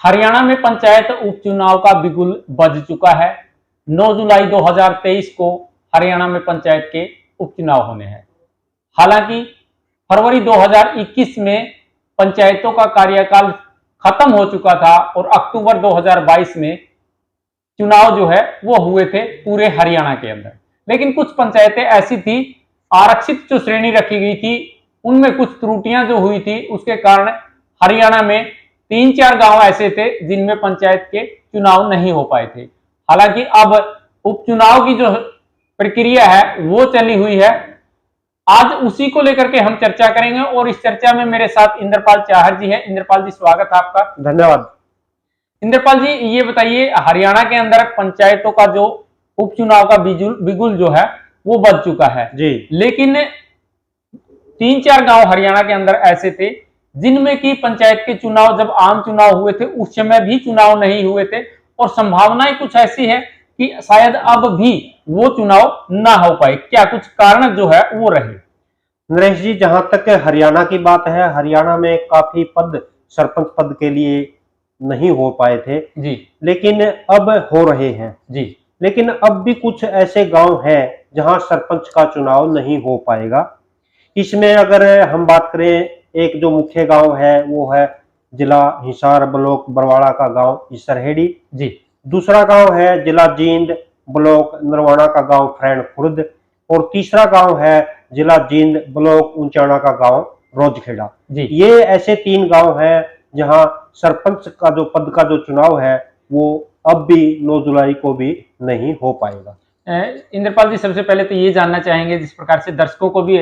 हरियाणा में पंचायत उपचुनाव का बिगुल बज चुका है। 9 जुलाई 2023 को हरियाणा में पंचायत के उपचुनाव होने हैं। हालांकि फरवरी 2021 में पंचायतों का कार्यकाल खत्म हो चुका था और अक्टूबर 2022 में चुनाव जो है वो हुए थे पूरे हरियाणा के अंदर। लेकिन कुछ पंचायतें ऐसी थी, आरक्षित जो श्रेणी रखी गई थी उनमें कुछ त्रुटियां जो हुई थी, उसके कारण हरियाणा में 3-4 गांव ऐसे थे जिनमें पंचायत के चुनाव नहीं हो पाए थे। हालांकि अब उपचुनाव की जो प्रक्रिया है वो चली हुई है। आज उसी को लेकर के हम चर्चा करेंगे और इस चर्चा में मेरे साथ इंद्रपाल चाहर जी हैं। इंद्रपाल जी, स्वागत है आपका। धन्यवाद। इंद्रपाल जी, ये बताइए, हरियाणा के अंदर पंचायतों का जो उपचुनाव का बिगुल जो है वो बज चुका है जी, लेकिन 3-4 गांव हरियाणा के अंदर ऐसे थे जिनमें की पंचायत के चुनाव, जब आम चुनाव हुए थे उस समय भी चुनाव नहीं हुए थे और संभावनाएं कुछ ऐसी है कि शायद अब भी वो चुनाव ना हो पाए। क्या कुछ कारण जो है वो रहे? नरेश जी, जहां तक हरियाणा की बात है, हरियाणा में काफी पद सरपंच पद के लिए नहीं हो पाए थे जी लेकिन अब हो रहे हैं जी। लेकिन अब भी कुछ ऐसे गांव हैं जहां सरपंच का चुनाव नहीं हो पाएगा। इसमें अगर हम बात करें, एक जो मुख्य गांव है वो है जिला हिसार ब्लॉक बरवाड़ा का गांव इसरहेड़ी जी। दूसरा गांव है जिला जींद ब्लॉक नरवाना का गांव फ्रैंड खुर्द और तीसरा गांव है जिला जींद ब्लॉक ऊंचाना का गांव रोजखेड़ा जी। ये ऐसे 3 गांव हैं जहां सरपंच का जो पद का जो चुनाव है वो अब भी 9 जुलाई को भी नहीं हो पाएगा। इंद्रपाल जी, सबसे पहले तो ये जानना चाहेंगे, जिस प्रकार से दर्शकों को भी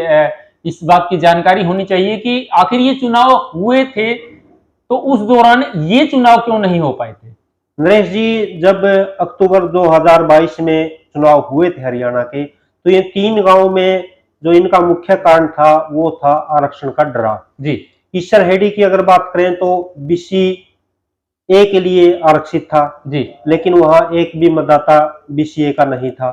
इस बात की जानकारी होनी चाहिए कि आखिर ये चुनाव हुए थे तो उस दौरान ये चुनाव क्यों नहीं हो पाए थे? नरेश जी, जब अक्टूबर 2022 में चुनाव हुए थे हरियाणा के, तो ये 3 गांव में जो इनका मुख्य कारण था वो था आरक्षण का डराव। जी इसरहेड़ी की अगर बात करें तो बीसी ए के लिए आरक्षित था जी लेकिन वहां एक भी मतदाता बीसीए का नहीं था।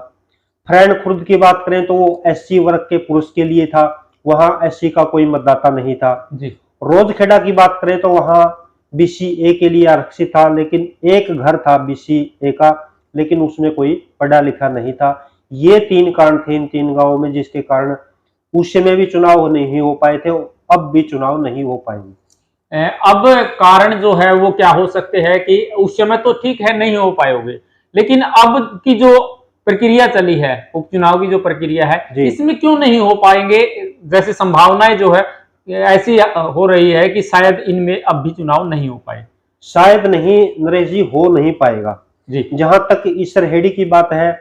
फ्रैंड खुर्द की बात करें तो वो एससी वर्ग के पुरुष के लिए था, वहां एससी का कोई मतदाता नहीं था। जी। रोजखेड़ा की बात करें तो वहां बीसीए के लिए आरक्षित था लेकिन एक घर था बीसीए का, लेकिन उसमें कोई पढ़ा लिखा नहीं था। ये 3 कारण थे इन 3 गांवों में जिसके कारण उस समय भी चुनाव नहीं हो पाए थे, अब भी चुनाव नहीं हो पाएंगे। अब कारण जो है वो क्या हो सकते हैं कि उस समय तो ठीक है नहीं हो पाए होंगे, लेकिन अब की जो प्रक्रिया चली है, उपचुनाव की जो प्रक्रिया है, इसमें क्यों नहीं हो पाएंगे? जैसे संभावनाएं जो है ऐसी हो रही है कि शायद इनमें अब भी चुनाव नहीं हो पाए। शायद नहीं नरेश जी, हो नहीं पाएगा जी। जहां तक इसरहेड़ी की बात है,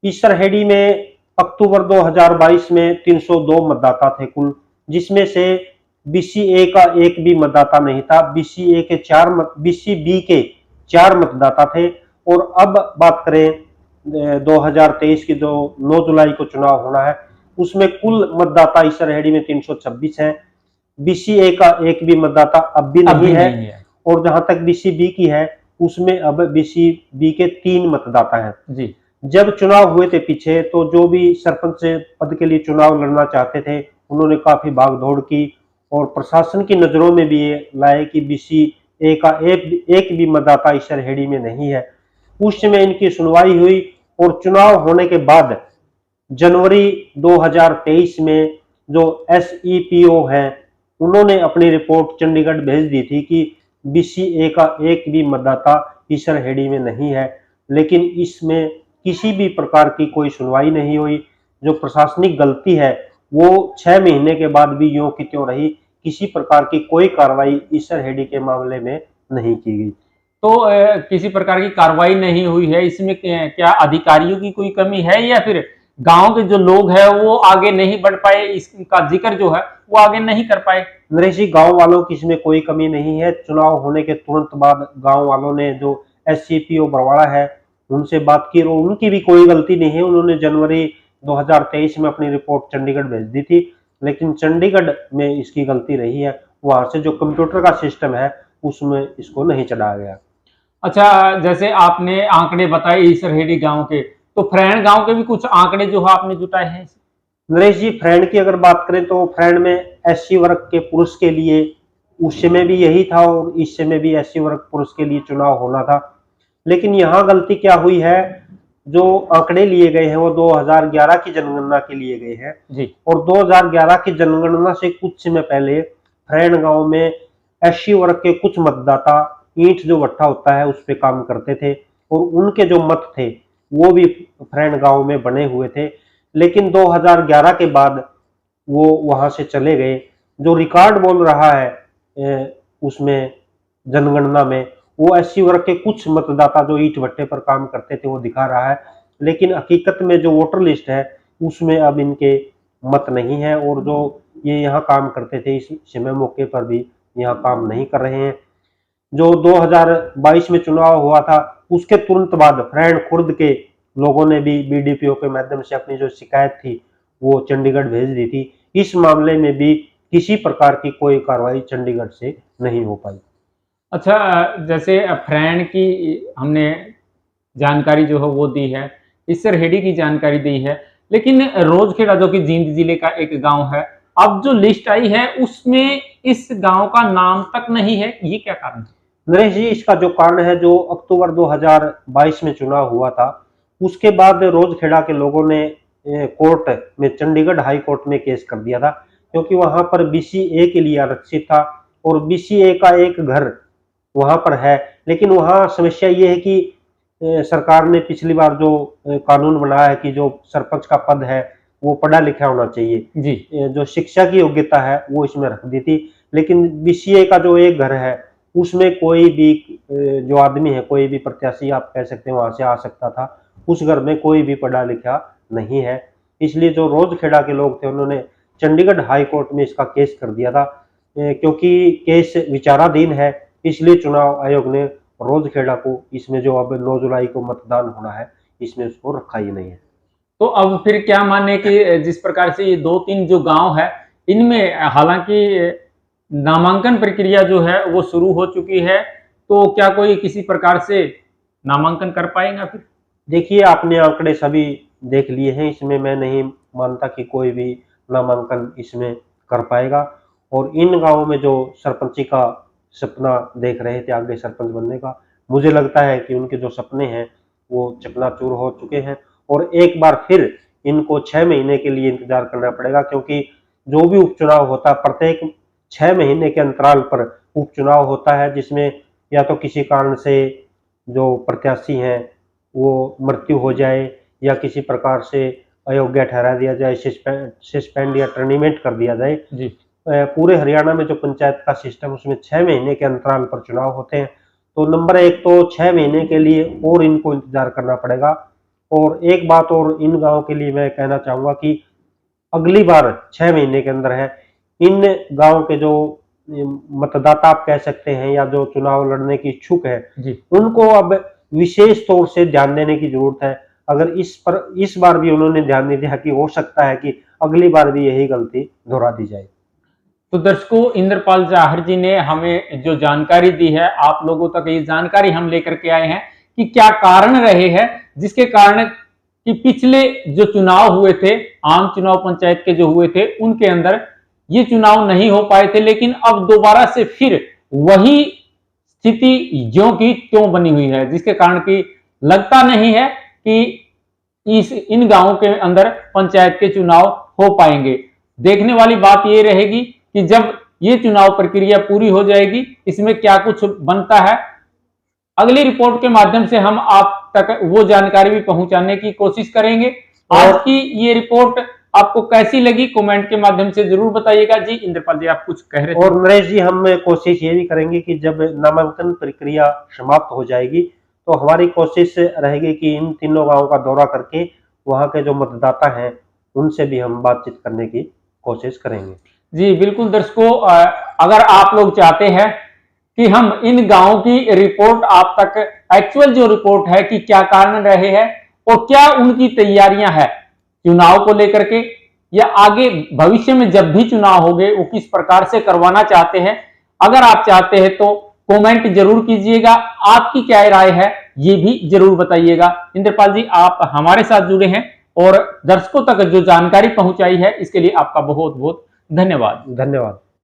इसरहेड़ी में अक्टूबर 2022 में 302 मतदाता थे कुल, जिसमें से बीसीए का एक भी मतदाता नहीं था। बीसीए के बीसीबी के 4 मतदाता थे। और अब बात करें 2023 की जो 9 जुलाई को चुनाव होना है, उसमें कुल मतदाता इसरहेड़ी में 326 हैं। बीसीए का एक भी मतदाता अब भी नहीं है। और जहां तक बीसीबी की है उसमें अब बीसीबी के 3 मतदाता हैं। जी। जब चुनाव हुए थे पीछे, तो जो भी सरपंच पद के लिए चुनाव लड़ना चाहते थे उन्होंने काफी भागदौड़ की और प्रशासन की नजरों में भी ये लाए कि बीसीए का एक भी मतदाता इसरहेड़ी में नहीं है। उस समय इनकी सुनवाई हुई और चुनाव होने के बाद जनवरी 2023 में जो एसईपीओ हैं उन्होंने अपनी रिपोर्ट चंडीगढ़ भेज दी थी कि बीसीए का एक भी मतदाता इसरहेड़ी में नहीं है, लेकिन इसमें किसी भी प्रकार की कोई सुनवाई नहीं हुई। जो प्रशासनिक गलती है वो 6 महीने के बाद भी यूं की त्यों रही, किसी प्रकार की कोई कार्रवाई इसरहेड़ी के मामले में नहीं की गई। तो किसी प्रकार की कार्रवाई नहीं हुई है, इसमें क्या अधिकारियों की कोई कमी है या फिर गांव के जो लोग हैं वो आगे नहीं बढ़ पाए, इसका जिक्र जो है वो आगे नहीं कर पाए? नरेश जी, गांव वालों की इसमें कोई कमी नहीं है। चुनाव होने के तुरंत बाद गांव वालों ने जो एससीपीओ बरवाड़ा है उनसे बात की और उनकी भी कोई गलती नहीं है। उन्होंने जनवरी 2023 में अपनी रिपोर्ट चंडीगढ़ भेज दी थी, लेकिन चंडीगढ़ में इसकी गलती रही है। वहां से जो कंप्यूटर का सिस्टम है उसमें इसको नहीं चढ़ाया गया। अच्छा, जैसे आपने आंकड़े बताए इसरहेड़ी गांव के, तो फ्रैंड गांव के भी कुछ आंकड़े जो है आपने जुटाए हैं? नरेश जी, फ्रैंड की अगर बात करें तो फ्रैंड में एससी वर्ग के पुरुष के लिए उस समय भी यही था और इस समय भी एससी वर्ग पुरुष के लिए चुनाव होना था। लेकिन यहाँ गलती क्या हुई है, जो आंकड़े लिए गए हैं वो 2011 की जनगणना के लिए गए हैं जी। और 2011 की जनगणना से कुछ समय पहले फरैन गांव में एससी वर्ग के कुछ मतदाता ईंट जो भट्ठा होता है उस पे काम करते थे और उनके जो मत थे वो भी फरैन गांव में बने हुए थे। लेकिन 2011 के बाद वो वहां से चले गए। जो रिकॉर्ड बोल रहा है उसमें जनगणना में, वो एससी वर्ग के कुछ मतदाता जो ईंट भट्टे पर काम करते थे वो दिखा रहा है। लेकिन हकीकत में जो वोटर लिस्ट है उसमें अब इनके मत नहीं है और जो ये यहाँ काम करते थे इस समय मौके पर भी यहाँ काम नहीं कर रहे हैं। जो 2022 में चुनाव हुआ था उसके तुरंत बाद फरैन खुर्द के लोगों ने भी बीडीपीओ के माध्यम से अपनी जो शिकायत थी वो चंडीगढ़ भेज दी थी। इस मामले में भी किसी प्रकार की कोई कार्रवाई चंडीगढ़ से नहीं हो पाई। अच्छा, जैसे फरैन की हमने जानकारी जो है वो दी है, इसरहेड़ी की जानकारी दी है, लेकिन रोजखेड़ा जो कि जींद जिले का एक गांव है, अब जो लिस्ट आई है उसमें इस गांव का नाम तक नहीं है, ये क्या कारण है? नरेश जी, इसका जो कारण है, जो अक्टूबर 2022 में चुनाव हुआ था उसके बाद रोजखेड़ा के लोगों ने कोर्ट में, चंडीगढ़ हाई कोर्ट में केस कर दिया था, क्योंकि वहां पर बीसीए के लिए आरक्षित था और बीसीए का एक घर वहां पर है। लेकिन वहां समस्या ये है कि सरकार ने पिछली बार जो कानून बनाया है कि जो सरपंच का पद है वो पढ़ा लिखा होना चाहिए जी। जो शिक्षा की योग्यता है वो इसमें रख दी थी। लेकिन बीसीए का जो एक घर है उसमें कोई भी जो आदमी है, कोई भी प्रत्याशी आप कह सकते हैं वहां से आ सकता था, उस घर में कोई भी पढ़ा लिखा नहीं है। इसलिए जो रोजखेड़ा के लोग थे उन्होंने चंडीगढ़ हाई कोर्ट में इसका केस कर दिया था। क्योंकि केस विचाराधीन है इसलिए चुनाव आयोग ने रोजखेड़ा को इसमें, जो अब 9 जुलाई को मतदान होना है, इसमें उसको रखा ही नहीं है। तो अब फिर क्या माने कि जिस प्रकार से ये 2-3 जो गांव है इनमें हालांकि नामांकन प्रक्रिया जो है वो शुरू हो चुकी है, तो क्या कोई किसी प्रकार से नामांकन कर पाएगा फिर? देखिए, आपने आंकड़े सभी देख लिए हैं, इसमें मैं नहीं मानता कि कोई भी नामांकन इसमें कर पाएगा। और इन गांवों में जो सरपंची का सपना देख रहे थे आगे सरपंच बनने का, मुझे लगता है कि उनके जो सपने हैं वो चकनाचूर हो चुके हैं और एक बार फिर इनको 6 महीने के लिए इंतजार करना पड़ेगा। क्योंकि जो भी उपचुनाव होता है प्रत्येक 6 महीने के अंतराल पर उपचुनाव होता है, जिसमें या तो किसी कारण से जो प्रत्याशी हैं वो मृत्यु हो जाए या किसी प्रकार से अयोग्य ठहरा दिया जाए, सस्पेंड या टर्मिनेट कर दिया जाए। जी। पूरे हरियाणा में जो पंचायत का सिस्टम उसमें 6 महीने के अंतराल पर चुनाव होते हैं। तो नंबर एक तो 6 महीने के लिए और इनको इंतजार करना पड़ेगा। और एक बात और इन गांवों के लिए मैं कहना चाहूंगा कि अगली बार 6 महीने के अंदर है, इन गांव के जो मतदाता आप कह सकते हैं या जो चुनाव लड़ने की इच्छुक है जी। उनको अब विशेष तौर से ध्यान देने की जरूरत है। अगर इस बार भी उन्होंने ध्यान नहीं दिया कि हो सकता है कि अगली बार भी यही गलती दोहरा दी जाए। तो दर्शकों, इंद्रपाल जाहर जी ने हमें जो जानकारी दी है, आप लोगों तक ये जानकारी हम लेकर के आए हैं कि क्या कारण रहे हैं जिसके कारण कि पिछले जो चुनाव हुए थे, आम चुनाव पंचायत के जो हुए थे, उनके अंदर ये चुनाव नहीं हो पाए थे, लेकिन अब दोबारा से फिर वही स्थिति ज्यों की त्यों बनी हुई है, जिसके कारण कि लगता नहीं है कि इन गांवों के अंदर पंचायत के चुनाव हो पाएंगे। देखने वाली बात ये रहेगी कि जब ये चुनाव प्रक्रिया पूरी हो जाएगी, इसमें क्या कुछ बनता है। अगली रिपोर्ट के माध्यम से हम आप तक वो जानकारी भी पहुंचाने की कोशिश करेंगे। आज की ये रिपोर्ट आपको कैसी लगी कमेंट के माध्यम से जरूर बताइएगा। जी इंद्रपाल जी, आप कुछ कह रहे थे। और नरेश जी, हम कोशिश ये भी करेंगे कि जब नामांकन प्रक्रिया समाप्त हो जाएगी तो हमारी कोशिश रहेगी कि इन तीनों गांवों का दौरा करके वहां के जो मतदाता हैं उनसे भी हम बातचीत करने की कोशिश करेंगे। जी बिल्कुल दर्शकों, अगर आप लोग चाहते हैं कि हम इन गांवों की रिपोर्ट आप तक, एक्चुअल जो रिपोर्ट है कि क्या कारण रहे हैं और क्या उनकी तैयारियां हैं चुनाव को लेकर के, या आगे भविष्य में जब भी चुनाव होंगे वो किस प्रकार से करवाना चाहते हैं, अगर आप चाहते हैं तो कमेंट जरूर कीजिएगा। आपकी क्या राय है ये भी जरूर बताइएगा। इंद्रपाल जी, आप हमारे साथ जुड़े हैं और दर्शकों तक जो जानकारी पहुंचाई है इसके लिए आपका बहुत बहुत धन्यवाद। धन्यवाद।